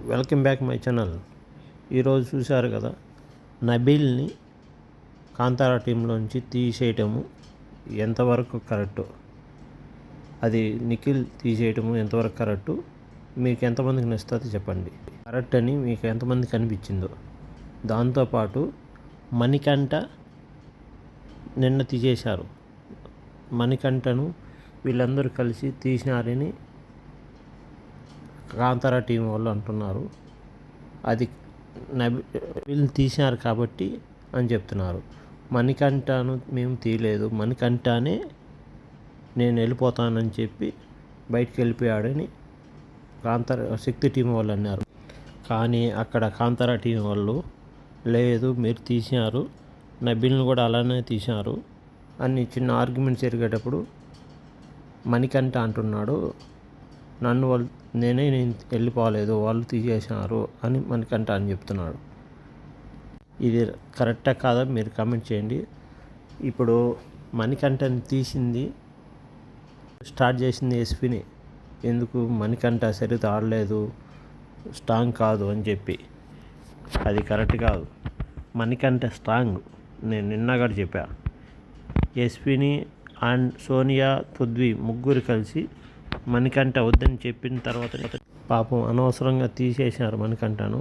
Welcome back my channel. ఈరోజు చూశారు కదా, నబీల్ని కాంతారా టీంలోంచి తీసేయటము ఎంతవరకు కరెక్టు, అది నిఖిల్ తీసేయటము ఎంతవరకు కరెక్టు, మీకు ఎంతమందికి నచ్చుతుంది చెప్పండి. కరెక్ట్ అని మీకు ఎంతమందికి అనిపించిందో. దాంతోపాటు మణికంఠ నిన్న తీసేశారు. మణికంఠను వీళ్ళందరూ కలిసి తీసినారని కాంతారా టీం వాళ్ళు అంటున్నారు. అది నబీల్ తీసినారు కాబట్టి అని చెప్తున్నారు. మణికంఠను మేము తీయలేదు, మణికంఠనే నేను వెళ్ళిపోతానని చెప్పి బయటికి వెళ్ళిపోయాడని కాంతారా శక్తి టీం వాళ్ళు అన్నారు. కానీ అక్కడ కాంతారా టీం వాళ్ళు లేదు, మీరు తీసినారు, నబీల్ని కూడా అలానే తీసినారు అని చిన్న ఆర్గ్యుమెంట్ జరిగేటప్పుడు మణికంఠ అంటున్నాడు, నేను వెళ్ళిపోలేదు, వాళ్ళు తీసేసినారు అని మణికంఠ అని చెప్తున్నాడు. ఇది కరెక్టా కాదా మీరు కామెంట్ చేయండి. ఇప్పుడు మణికంఠని తీసింది, స్టార్ట్ చేసింది ఎస్పీని. ఎందుకు మణికంఠ సరిగ్గా ఆడలేదు, స్ట్రాంగ్ కాదు అని చెప్పి. అది కరెక్ట్ కాదు. మణికంఠ స్ట్రాంగ్. నేను నిన్న కూడా చెప్పా. ఎస్పీని అండ్ సోనియా, పృథ్వీ ముగ్గురు కలిసి మణికంఠ వద్దని చెప్పిన తర్వాత పాపం అనవసరంగా తీసేసినారు మణికంఠను.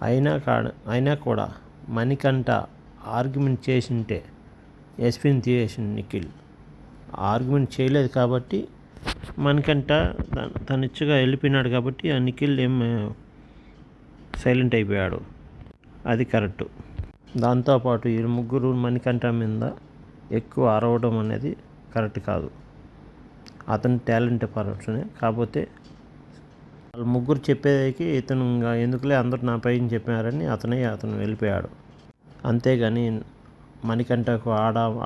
అయినా కూడా మణికంఠ ఆర్గ్యుమెంట్ చేసింటే ఎస్పీని తీసేసింది నిఖిల్. ఆర్గ్యుమెంట్ చేయలేదు కాబట్టి మణికంఠ తనిచ్చుగా వెళ్ళిపోయినాడు కాబట్టి ఆ నిఖిల్ సైలెంట్ అయిపోయాడు. అది కరెక్టు. దాంతోపాటు ఈ ముగ్గురు మణికంఠ మీద ఎక్కువ అరవడం అనేది కరెక్ట్ కాదు. అతని టాలెంట్ పరచునే, కాకపోతే వాళ్ళు ముగ్గురు చెప్పేదానికి ఇతను ఎందుకులే అందరూ నా పైన చెప్పారని అతను వెళ్ళిపోయాడు. అంతేగాని మణికంఠకు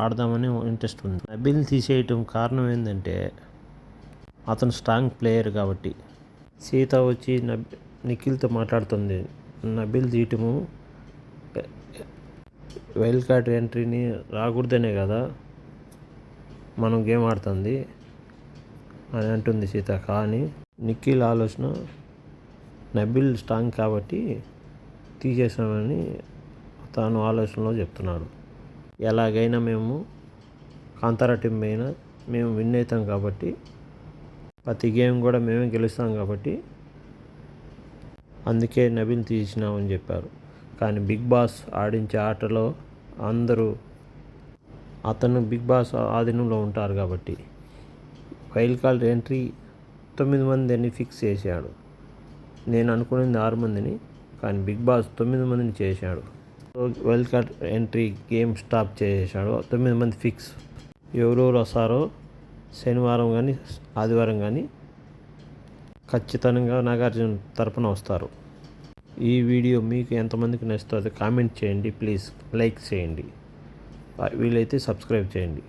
ఆడదామని ఇంట్రెస్ట్ ఉంది. నబీల్ తీసేయటం కారణం ఏంటంటే అతను స్ట్రాంగ్ ప్లేయర్ కాబట్టి. సీత వచ్చి నిఖిల్తో మాట్లాడుతుంది, నబీల్ తీయటము వైల్డ్ కార్డ్ ఎంట్రీని రాకూడదనే కదా మనం గేమ్ ఆడుతుంది అని అంటుంది సీత. కానీ నిఖిల్ ఆలోచన నబీల్ స్ట్రాంగ్ కాబట్టి తీసేసామని తాను ఆలోచనలో చెప్తున్నాడు. ఎలాగైనా మేము కాంతారా టీం పైన మేము విన్ అవుతాం కాబట్టి, ప్రతి గేమ్ కూడా మేమే గెలుస్తాం కాబట్టి అందుకే నబీల్ తీసినామని చెప్పారు. కానీ బిగ్ బాస్ ఆడించే ఆటలో అందరూ అతను బిగ్ బాస్ ఆధీనంలో ఉంటారు కాబట్టి వైల్డ్ కార్డ్ ఎంట్రీ 9 మందిని ఫిక్స్ చేశాడు. నేను అనుకున్నది 6 మందిని, కానీ బిగ్ బాస్ 9 మందిని చేశాడు. Wild card entry game stop చేసేసాడు. 9 మంది ఫిక్స్. ఎవరెవరు వస్తారో శనివారం కానీ ఆదివారం కానీ ఖచ్చితంగా నాగార్జున తరపున వస్తారు. ఈ వీడియో మీకు ఎంతమందికి నచ్చుతుందో కామెంట్ చేయండి. ప్లీజ్ లైక్ చేయండి, వీలైతే సబ్స్క్రైబ్ చేయండి.